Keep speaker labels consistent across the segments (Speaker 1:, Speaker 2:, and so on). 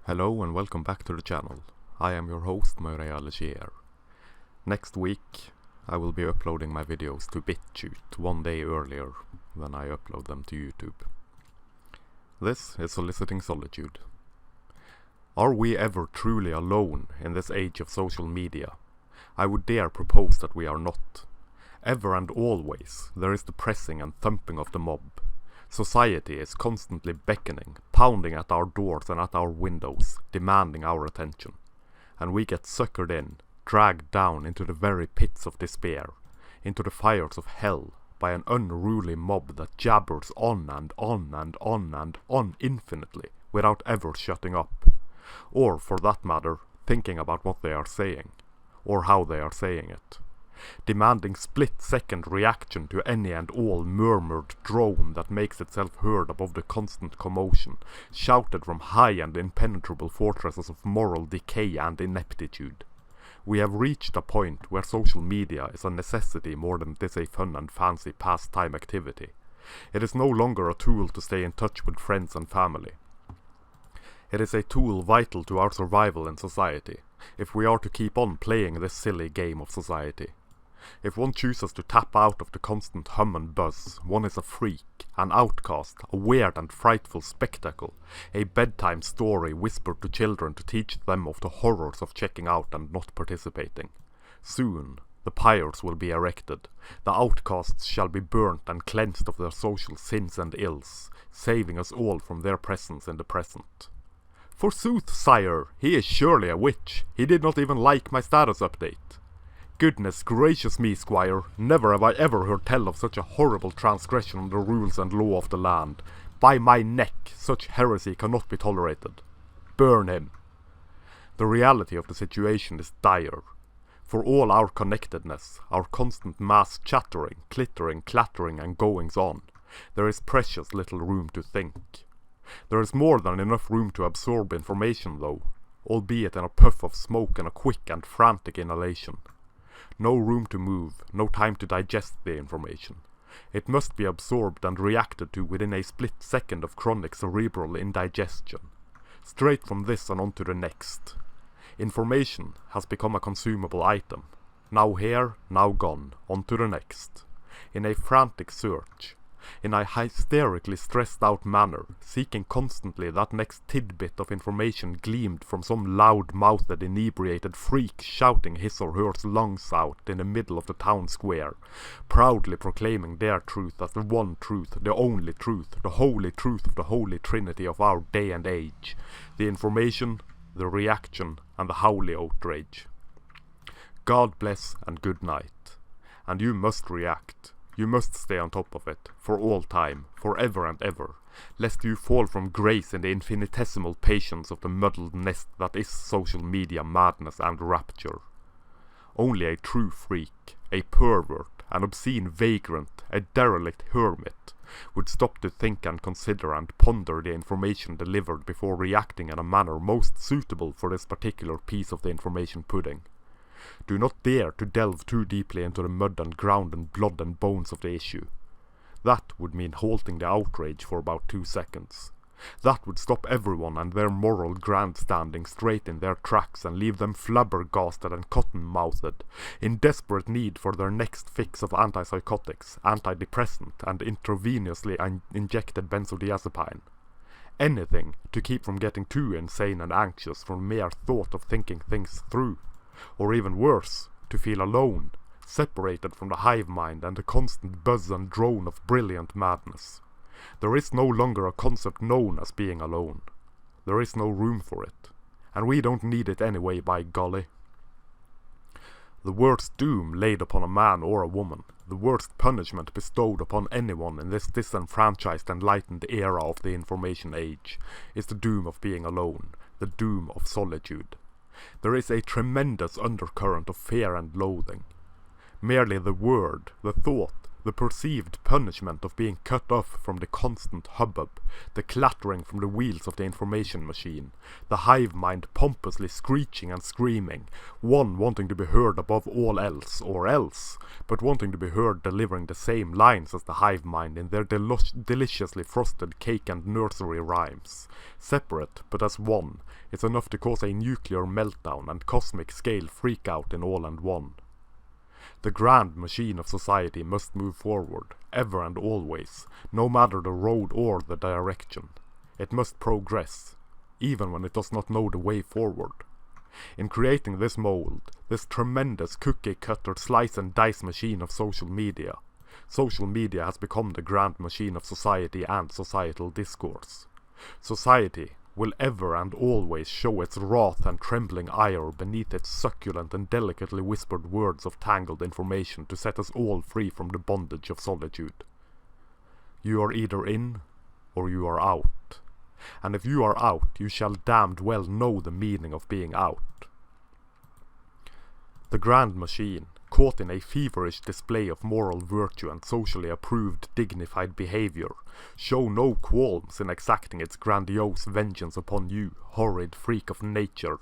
Speaker 1: Hello and welcome back to the channel. I am your host, Maria Legier. Next week I will be uploading my videos to BitChute 1 day earlier than I upload them to YouTube. This is Soliciting Solitude. Are we ever truly alone in this age of social media? I would dare propose that we are not. Ever and always there is the pressing and thumping of the mob. Society is constantly beckoning, pounding at our doors and at our windows, demanding our attention. And we get suckered in, dragged down into the very pits of despair, into the fires of hell, by an unruly mob that jabbers on and on and on and on infinitely, without ever shutting up. Or, for that matter, thinking about what they are saying, or how they are saying it. Demanding split-second reaction to any and all murmured drone that makes itself heard above the constant commotion, shouted from high and impenetrable fortresses of moral decay and ineptitude. We have reached a point where social media is a necessity more than it is a fun and fancy pastime activity. It is no longer a tool to stay in touch with friends and family. It is a tool vital to our survival in society, if we are to keep on playing this silly game of society. If one chooses to tap out of the constant hum and buzz, one is a freak, an outcast, a weird and frightful spectacle, a bedtime story whispered to children to teach them of the horrors of checking out and not participating. Soon, the pyres will be erected, the outcasts shall be burnt and cleansed of their social sins and ills, saving us all from their presence in the present. Forsooth, sire, he is surely a witch. He did not even like my status update. Goodness gracious me, squire, never have I ever heard tell of such a horrible transgression of the rules and law of the land. By my neck, such heresy cannot be tolerated. Burn him. The reality of the situation is dire. For all our connectedness, our constant mass chattering, clittering, clattering and goings-on, there is precious little room to think. There is more than enough room to absorb information though, albeit in a puff of smoke and a quick and frantic inhalation. No room to move, no time to digest the information. It must be absorbed and reacted to within a split second of chronic cerebral indigestion. Straight from this and on to the next. Information has become a consumable item. Now here, now gone, on to the next. In a frantic search, in a hysterically stressed out manner, seeking constantly that next tidbit of information gleamed from some loud-mouthed inebriated freak shouting his or her lungs out in the middle of the town square, proudly proclaiming their truth as the one truth, the only truth, the holy truth of the holy trinity of our day and age, the information, the reaction, and the holy outrage. God bless and good night. And you must react. You must stay on top of it, for all time, forever and ever, lest you fall from grace in the infinitesimal patience of the muddled nest that is social media madness and rapture. Only a true freak, a pervert, an obscene vagrant, a derelict hermit, would stop to think and consider and ponder the information delivered before reacting in a manner most suitable for this particular piece of the information pudding. Do not dare to delve too deeply into the mud and ground and blood and bones of the issue. That would mean halting the outrage for about 2 seconds. That would stop everyone and their moral grandstanding straight in their tracks and leave them flabbergasted and cotton-mouthed, in desperate need for their next fix of antipsychotics, antidepressant, and intravenously injected benzodiazepine. Anything to keep from getting too insane and anxious from mere thought of thinking things through. Or even worse, to feel alone, separated from the hive mind and the constant buzz and drone of brilliant madness. There is no longer a concept known as being alone. There is no room for it. And we don't need it anyway, by golly. The worst doom laid upon a man or a woman, the worst punishment bestowed upon anyone in this disenfranchised enlightened era of the information age, is the doom of being alone, the doom of solitude. There is a tremendous undercurrent of fear and loathing. Merely the word, the thought, the perceived punishment of being cut off from the constant hubbub, the clattering from the wheels of the information machine, the hive mind pompously screeching and screaming, one wanting to be heard above all else, or else, but wanting to be heard delivering the same lines as the hive mind in their deliciously frosted cake and nursery rhymes. Separate, but as one, it's enough to cause a nuclear meltdown and cosmic scale freakout in all and one. The grand machine of society must move forward, ever and always, no matter the road or the direction. It must progress, even when it does not know the way forward. In creating this mold, this tremendous cookie-cutter slice and dice machine of social media has become the grand machine of society and societal discourse. Society will ever and always show its wrath and trembling ire beneath its succulent and delicately whispered words of tangled information to set us all free from the bondage of solitude. You are either in, or you are out. And if you are out, you shall damned well know the meaning of being out. The grand machine, caught in a feverish display of moral virtue and socially approved dignified behavior, show no qualms in exacting its grandiose vengeance upon you, horrid freak of nature,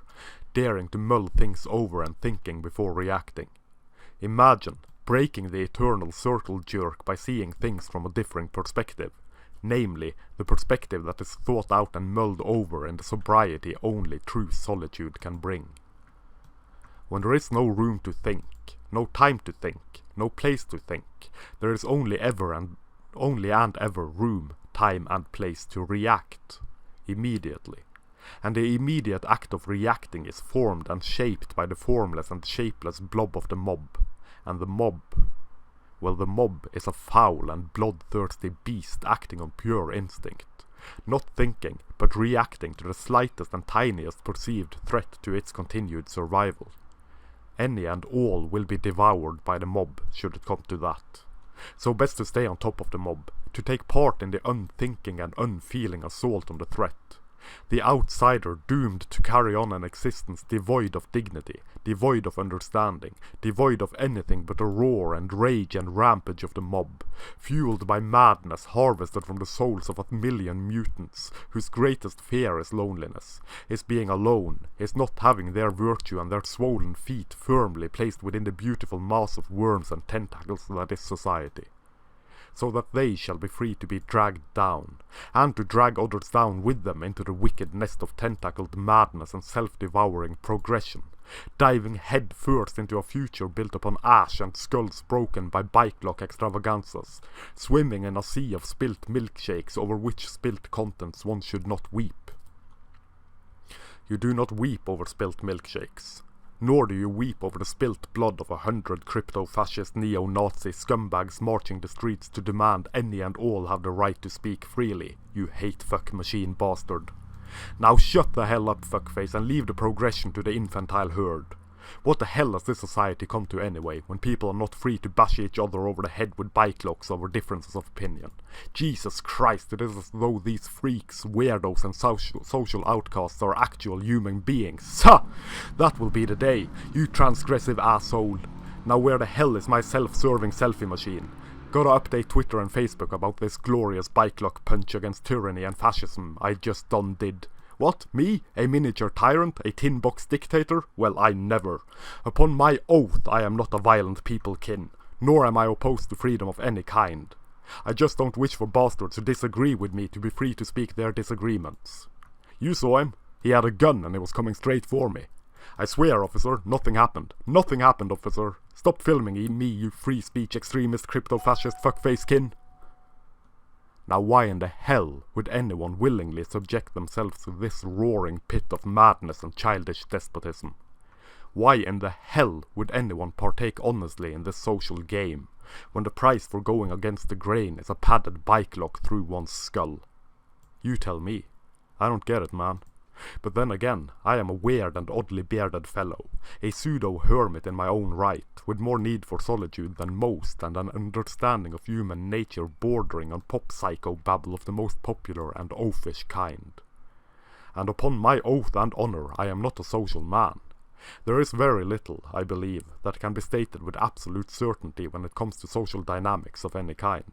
Speaker 1: daring to mull things over and thinking before reacting. Imagine breaking the eternal circle jerk by seeing things from a differing perspective, namely, the perspective that is thought out and mulled over in the sobriety only true solitude can bring. When there is no room to think, no time to think, no place to think, there is only and ever room, time and place to react, immediately. And the immediate act of reacting is formed and shaped by the formless and shapeless blob of the mob. And the mob is a foul and bloodthirsty beast acting on pure instinct, not thinking, but reacting to the slightest and tiniest perceived threat to its continued survival. Any and all will be devoured by the mob, should it come to that. So best to stay on top of the mob, to take part in the unthinking and unfeeling assault on the threat. The outsider doomed to carry on an existence devoid of dignity, devoid of understanding, devoid of anything but the roar and rage and rampage of the mob, fueled by madness harvested from the souls of 1,000,000 mutants, whose greatest fear is loneliness, is being alone, is not having their virtue and their swollen feet firmly placed within the beautiful mass of worms and tentacles that is society, so that they shall be free to be dragged down, and to drag others down with them into the wicked nest of tentacled madness and self-devouring progression, diving head first into a future built upon ash and skulls broken by bike lock extravaganzas, swimming in a sea of spilt milkshakes over which spilt contents one should not weep. You do not weep over spilt milkshakes. Nor do you weep over the spilt blood of 100 crypto-fascist neo-Nazi scumbags marching the streets to demand any and all have the right to speak freely, you hate-fuck machine bastard. Now shut the hell up, fuckface, and leave the progression to the infantile herd. What the hell has this society come to anyway, when people are not free to bash each other over the head with bike locks over differences of opinion? Jesus Christ, it is as though these freaks, weirdos and social outcasts are actual human beings. Ha! That will be the day, you transgressive asshole. Now where the hell is my self-serving selfie machine? Gotta update Twitter and Facebook about this glorious bike lock punch against tyranny and fascism I just done did. What? Me? A miniature tyrant? A tin box dictator? Well, I never. Upon my oath, I am not a violent people-kin, nor am I opposed to freedom of any kind. I just don't wish for bastards who disagree with me to be free to speak their disagreements. You saw him. He had a gun and he was coming straight for me. I swear, officer, nothing happened. Nothing happened, officer. Stop filming me, you free speech extremist crypto-fascist fuckface kin. Now why in the hell would anyone willingly subject themselves to this roaring pit of madness and childish despotism? Why in the hell would anyone partake honestly in this social game, when the price for going against the grain is a padded bike lock through one's skull? You tell me. I don't get it, man. But then again, I am a weird and oddly bearded fellow, a pseudo-hermit in my own right, with more need for solitude than most and an understanding of human nature bordering on pop-psycho babble of the most popular and oafish kind. And upon my oath and honour, I am not a social man. There is very little, I believe, that can be stated with absolute certainty when it comes to social dynamics of any kind.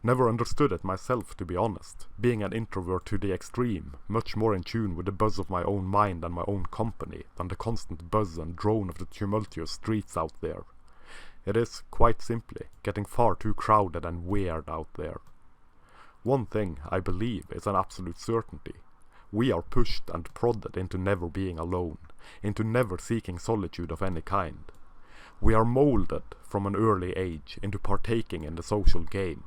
Speaker 1: Never understood it myself, to be honest, being an introvert to the extreme, much more in tune with the buzz of my own mind and my own company than the constant buzz and drone of the tumultuous streets out there. It is, quite simply, getting far too crowded and weird out there. One thing, I believe, is an absolute certainty. We are pushed and prodded into never being alone, into never seeking solitude of any kind. We are molded from an early age into partaking in the social game,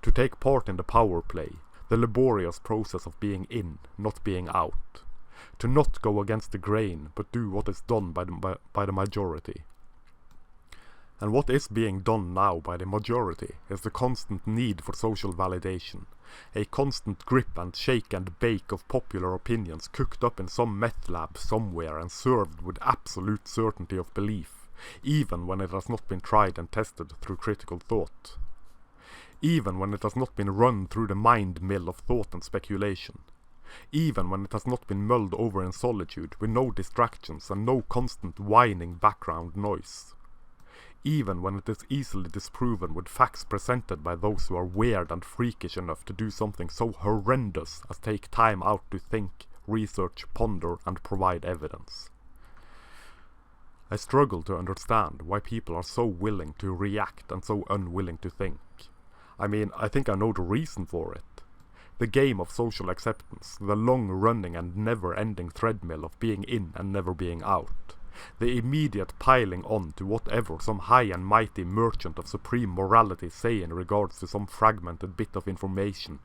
Speaker 1: to take part in the power play, the laborious process of being in, not being out, to not go against the grain, but do what is done by the majority. And what is being done now by the majority is the constant need for social validation, a constant grip and shake and bake of popular opinions cooked up in some meth lab somewhere and served with absolute certainty of belief, even when it has not been tried and tested through critical thought. Even when it has not been run through the mind mill of thought and speculation. Even when it has not been mulled over in solitude with no distractions and no constant whining background noise. Even when it is easily disproven with facts presented by those who are weird and freakish enough to do something so horrendous as take time out to think, research, ponder, and provide evidence. I struggle to understand why people are so willing to react and so unwilling to think. I mean, I think I know the reason for it. The game of social acceptance, the long-running and never-ending treadmill of being in and never being out. The immediate piling on to whatever some high and mighty merchant of supreme morality say in regards to some fragmented bit of information,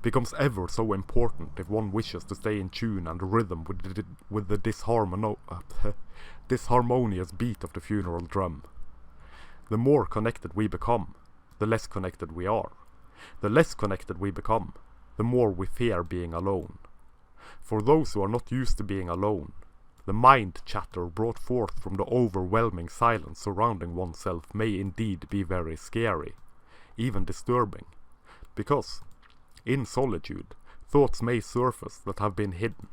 Speaker 1: becomes ever so important if one wishes to stay in tune and rhythm with the disharmonious beat of the funeral drum. The more connected we become, the less connected we are. The less connected we become, the more we fear being alone. For those who are not used to being alone, the mind chatter brought forth from the overwhelming silence surrounding oneself may indeed be very scary, even disturbing, because, in solitude, thoughts may surface that have been hidden,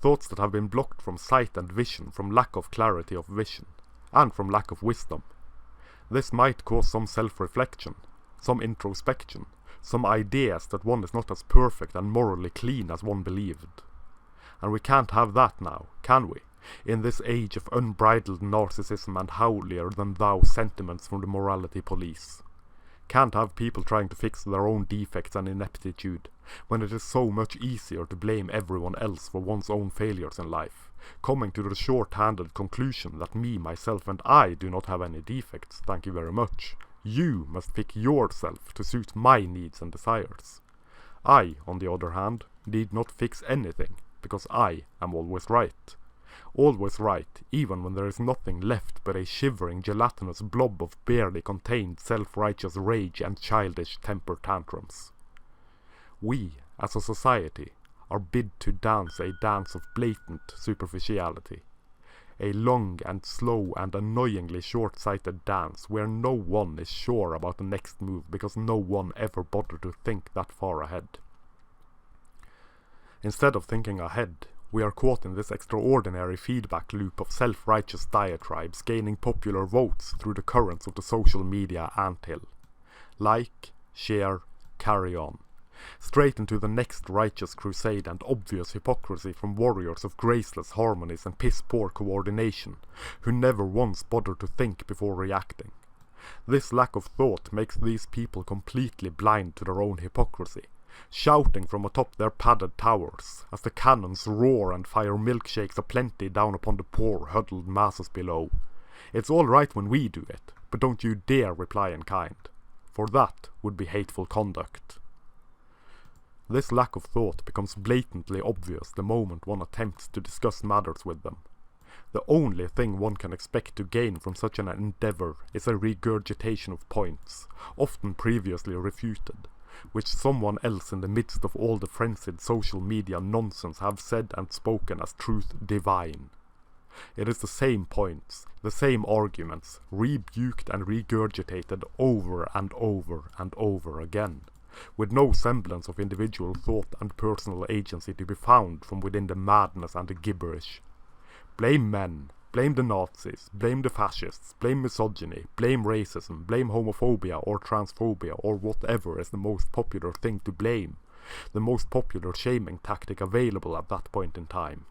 Speaker 1: thoughts that have been blocked from sight and vision from lack of clarity of vision, and from lack of wisdom. This might cause some self-reflection, some introspection, some ideas that one is not as perfect and morally clean as one believed. And we can't have that now, can we? In this age of unbridled narcissism and holier-than-thou sentiments from the morality police. Can't have people trying to fix their own defects and ineptitude, when it is so much easier to blame everyone else for one's own failures in life, coming to the short-handed conclusion that me, myself and I do not have any defects, thank you very much. You must fix yourself to suit my needs and desires. I, on the other hand, need not fix anything, because I am always right. Always right, even when there is nothing left but a shivering gelatinous blob of barely contained self-righteous rage and childish temper tantrums. We, as a society, are bid to dance a dance of blatant superficiality. A long and slow and annoyingly short-sighted dance where no one is sure about the next move because no one ever bothered to think that far ahead. Instead of thinking ahead, we are caught in this extraordinary feedback loop of self-righteous diatribes gaining popular votes through the currents of the social media anthill. Like, share, carry on. Straight into the next righteous crusade and obvious hypocrisy from warriors of graceless harmonies and piss-poor coordination, who never once bothered to think before reacting. This lack of thought makes these people completely blind to their own hypocrisy, shouting from atop their padded towers, as the cannons roar and fire milkshakes aplenty down upon the poor huddled masses below. It's all right when we do it, but don't you dare reply in kind, for that would be hateful conduct. This lack of thought becomes blatantly obvious the moment one attempts to discuss matters with them. The only thing one can expect to gain from such an endeavor is a regurgitation of points, often previously refuted, which someone else in the midst of all the frenzied social media nonsense have said and spoken as truth divine. It is the same points, the same arguments, rebuked and regurgitated over and over and over again, with no semblance of individual thought and personal agency to be found from within the madness and the gibberish. Blame men, blame the Nazis, blame the fascists, blame misogyny, blame racism, blame homophobia or transphobia or whatever is the most popular thing to blame, the most popular shaming tactic available at that point in time.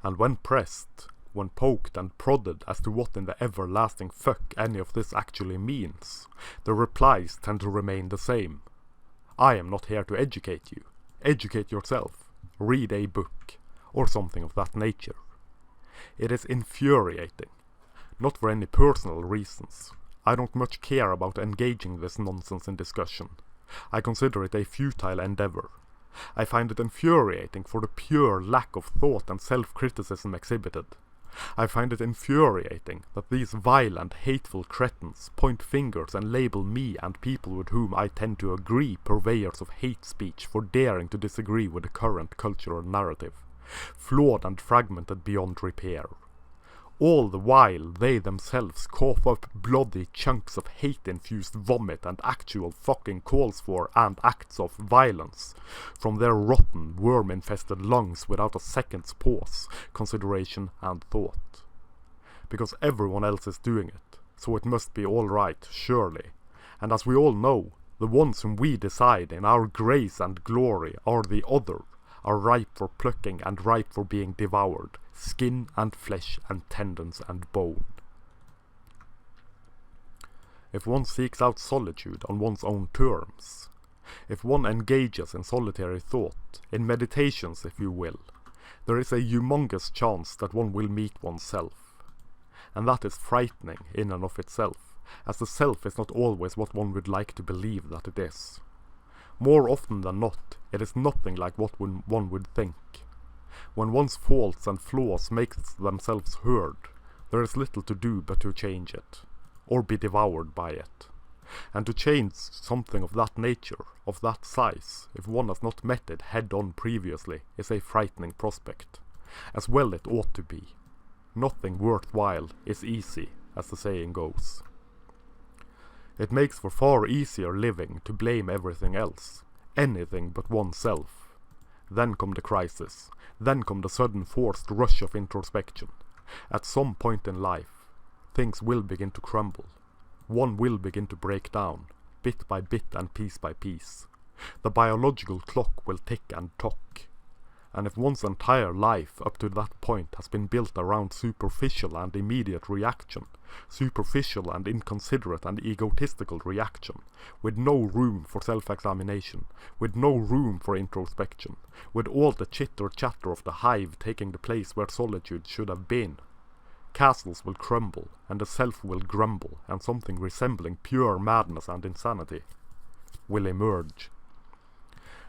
Speaker 1: And when pressed, when poked and prodded as to what in the everlasting fuck any of this actually means, the replies tend to remain the same. I am not here to educate you. Educate yourself. Read a book. Or something of that nature. It is infuriating. Not for any personal reasons. I don't much care about engaging this nonsense in discussion. I consider it a futile endeavor. I find it infuriating for the pure lack of thought and self-criticism exhibited. I find it infuriating that these vile and hateful cretins point fingers and label me and people with whom I tend to agree purveyors of hate speech for daring to disagree with the current cultural narrative, flawed and fragmented beyond repair. All the while they themselves cough up bloody chunks of hate-infused vomit and actual fucking calls for and acts of violence from their rotten, worm-infested lungs without a second's pause, consideration and thought. Because everyone else is doing it, so it must be alright, surely. And as we all know, the ones whom we decide in our grace and glory are the other, are ripe for plucking and ripe for being devoured, skin and flesh and tendons and bone. If one seeks out solitude on one's own terms, if one engages in solitary thought, in meditations if you will, there is a humongous chance that one will meet oneself. And that is frightening in and of itself, as the self is not always what one would like to believe that it is. More often than not, it is nothing like what one would think. When one's faults and flaws make themselves heard, there is little to do but to change it, or be devoured by it. And to change something of that nature, of that size, if one has not met it head-on previously, is a frightening prospect. As well it ought to be. Nothing worthwhile is easy, as the saying goes. It makes for far easier living to blame everything else, anything but oneself. Then come the crisis, then come the sudden forced rush of introspection. At some point in life, things will begin to crumble. One will begin to break down, bit by bit and piece by piece. The biological clock will tick and tock. And if one's entire life up to that point has been built around superficial and immediate reaction, superficial and inconsiderate and egotistical reaction, with no room for self-examination, with no room for introspection, with all the chitter-chatter of the hive taking the place where solitude should have been, castles will crumble, and the self will grumble, and something resembling pure madness and insanity will emerge.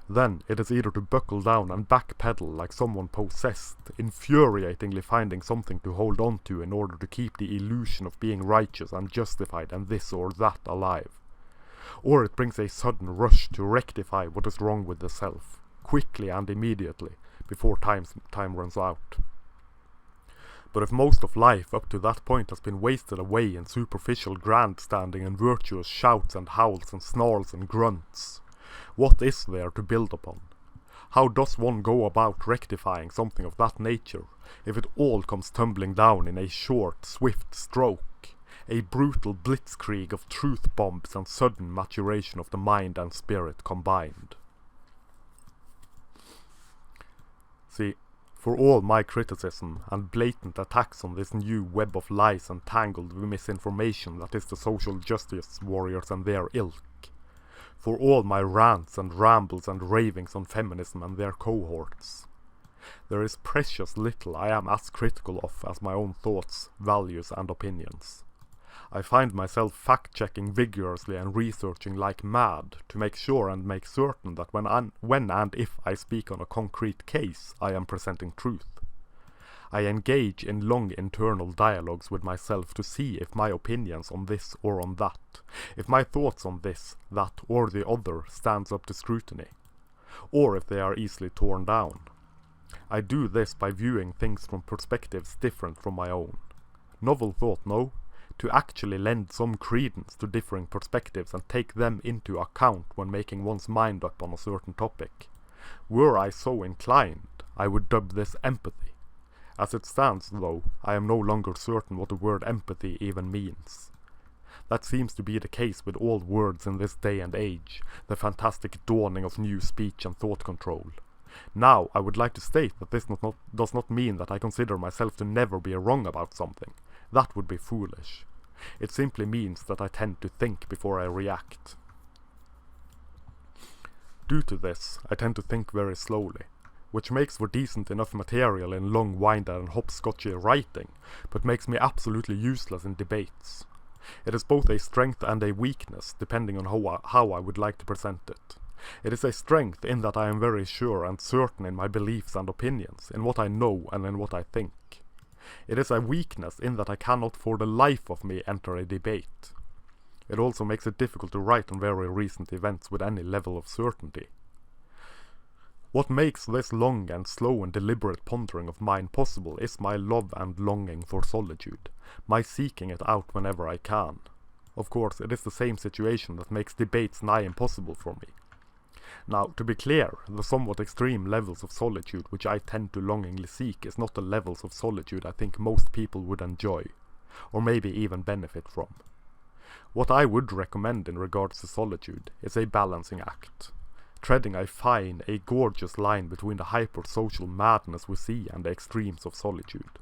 Speaker 1: Then it is either to buckle down and backpedal like someone possessed, infuriatingly finding something to hold on to in order to keep the illusion of being righteous and justified and this or that alive. Or it brings a sudden rush to rectify what is wrong with the self, quickly and immediately, before time runs out. But if most of life up to that point has been wasted away in superficial grandstanding and virtuous shouts and howls and snarls and grunts, what is there to build upon? How does one go about rectifying something of that nature, if it all comes tumbling down in a short, swift stroke, a brutal blitzkrieg of truth bombs and sudden maturation of the mind and spirit combined? See, for all my criticism and blatant attacks on this new web of lies and tangled misinformation that is the social justice warriors and their ilk, for all my rants and rambles and ravings on feminism and their cohorts, there is precious little I am as critical of as my own thoughts, values and opinions. I find myself fact-checking vigorously and researching like mad to make sure and make certain that when and if I speak on a concrete case, I am presenting truth. I engage in long internal dialogues with myself to see if my opinions on this or on that, if my thoughts on this, that or the other stands up to scrutiny, or if they are easily torn down. I do this by viewing things from perspectives different from my own. Novel thought, no, to actually lend some credence to differing perspectives and take them into account when making one's mind up on a certain topic. Were I so inclined, I would dub this empathy. As it stands, though, I am no longer certain what the word empathy even means. That seems to be the case with all words in this day and age, the fantastic dawning of new speech and thought control. Now, I would like to state that this does not mean that I consider myself to never be wrong about something. That would be foolish. It simply means that I tend to think before I react. Due to this, I tend to think very slowly, which makes for decent enough material in long-winded and hopscotchy writing, but makes me absolutely useless in debates. It is both a strength and a weakness, depending on how I would like to present it. It is a strength in that I am very sure and certain in my beliefs and opinions, in what I know and in what I think. It is a weakness in that I cannot for the life of me enter a debate. It also makes it difficult to write on very recent events with any level of certainty. What makes this long and slow and deliberate pondering of mine possible is my love and longing for solitude, my seeking it out whenever I can. Of course, it is the same situation that makes debates nigh impossible for me. Now, to be clear, the somewhat extreme levels of solitude which I tend to longingly seek is not the levels of solitude I think most people would enjoy, or maybe even benefit from. What I would recommend in regards to solitude is a balancing act, treading a fine, a gorgeous line between the hyper-social madness we see and the extremes of solitude.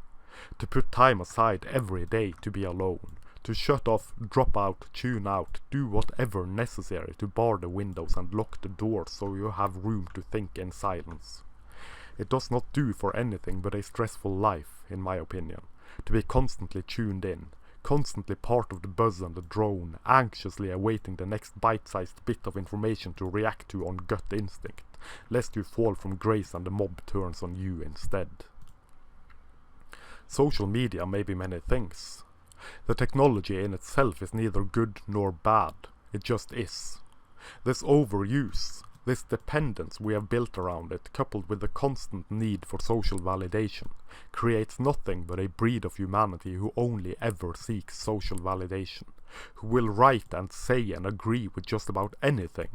Speaker 1: To put time aside every day to be alone, to shut off, drop out, tune out, do whatever necessary to bar the windows and lock the doors so you have room to think in silence. It does not do for anything but a stressful life, in my opinion, to be constantly tuned in, constantly part of the buzz and the drone, anxiously awaiting the next bite-sized bit of information to react to on gut instinct, lest you fall from grace and the mob turns on you instead. Social media may be many things. The technology in itself is neither good nor bad, it just is. This overuse, this dependence we have built around it, coupled with the constant need for social validation, creates nothing but a breed of humanity who only ever seeks social validation, who will write and say and agree with just about anything,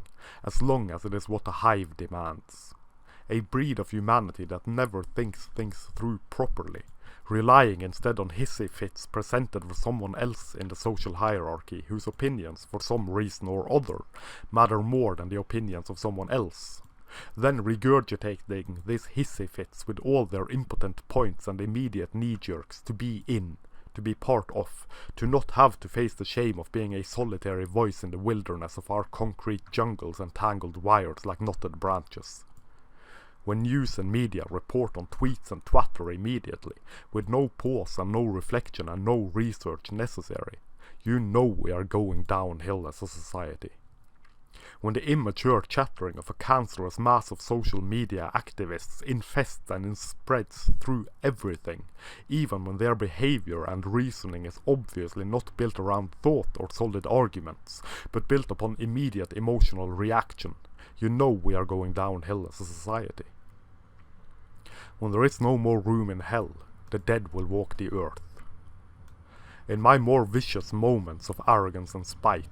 Speaker 1: as long as it is what the hive demands. A breed of humanity that never thinks things through properly, relying instead on hissy fits presented for someone else in the social hierarchy whose opinions, for some reason or other, matter more than the opinions of someone else. Then regurgitating these hissy fits with all their impotent points and immediate knee-jerks to be in, to be part of, to not have to face the shame of being a solitary voice in the wilderness of our concrete jungles and tangled wires like knotted branches. When news and media report on tweets and twatter immediately, with no pause and no reflection and no research necessary, you know we are going downhill as a society. When the immature chattering of a cancerous mass of social media activists infests and spreads through everything, even when their behavior and reasoning is obviously not built around thought or solid arguments, but built upon immediate emotional reaction, you know we are going downhill as a society. When there is no more room in hell, the dead will walk the earth. In my more vicious moments of arrogance and spite,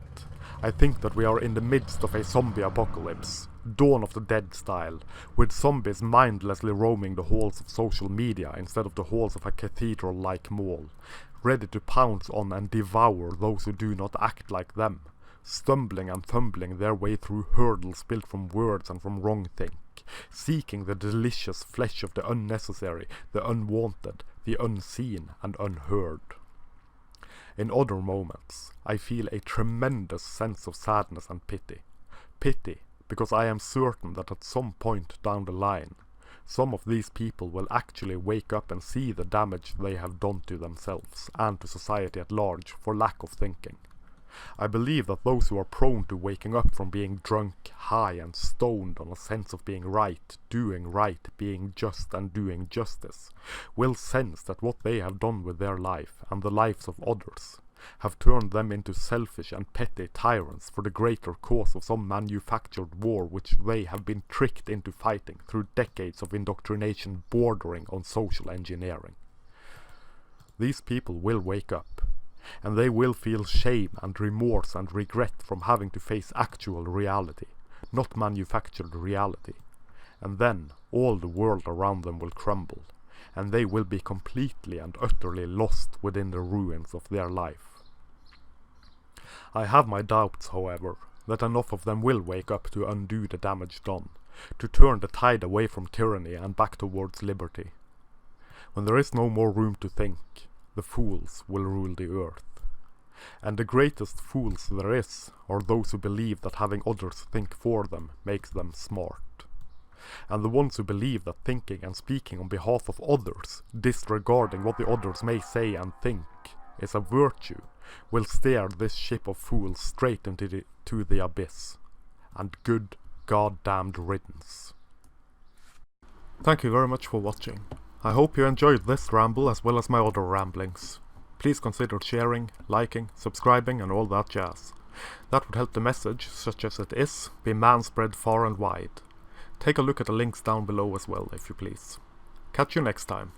Speaker 1: I think that we are in the midst of a zombie apocalypse, Dawn of the Dead style, with zombies mindlessly roaming the halls of social media instead of the halls of a cathedral-like mall, ready to pounce on and devour those who do not act like them, stumbling and fumbling their way through hurdles built from words and from wrong think, seeking the delicious flesh of the unnecessary, the unwanted, the unseen and unheard. In other moments, I feel a tremendous sense of sadness and pity. Pity, because I am certain that at some point down the line, some of these people will actually wake up and see the damage they have done to themselves and to society at large for lack of thinking. I believe that those who are prone to waking up from being drunk, high and stoned on a sense of being right, being just and doing justice, will sense that what they have done with their life and the lives of others have turned them into selfish and petty tyrants for the greater cause of some manufactured war which they have been tricked into fighting through decades of indoctrination bordering on social engineering. These people will wake up, and they will feel shame and remorse and regret from having to face actual reality, not manufactured reality. And then all the world around them will crumble, and they will be completely and utterly lost within the ruins of their life. I have my doubts, however, that enough of them will wake up to undo the damage done, to turn the tide away from tyranny and back towards liberty. When there is no more room to think, the fools will rule the earth. And the greatest fools there is are those who believe that having others think for them makes them smart. And the ones who believe that thinking and speaking on behalf of others, disregarding what the others may say and think, is a virtue, will steer this ship of fools straight into the abyss. And good goddamned riddance. Thank you very much for watching. I hope you enjoyed this ramble as well as my other ramblings. Please consider sharing, liking, subscribing and all that jazz. That would help the message, such as it is, be manspread far and wide. Take a look at the links down below as well, if you please. Catch you next time.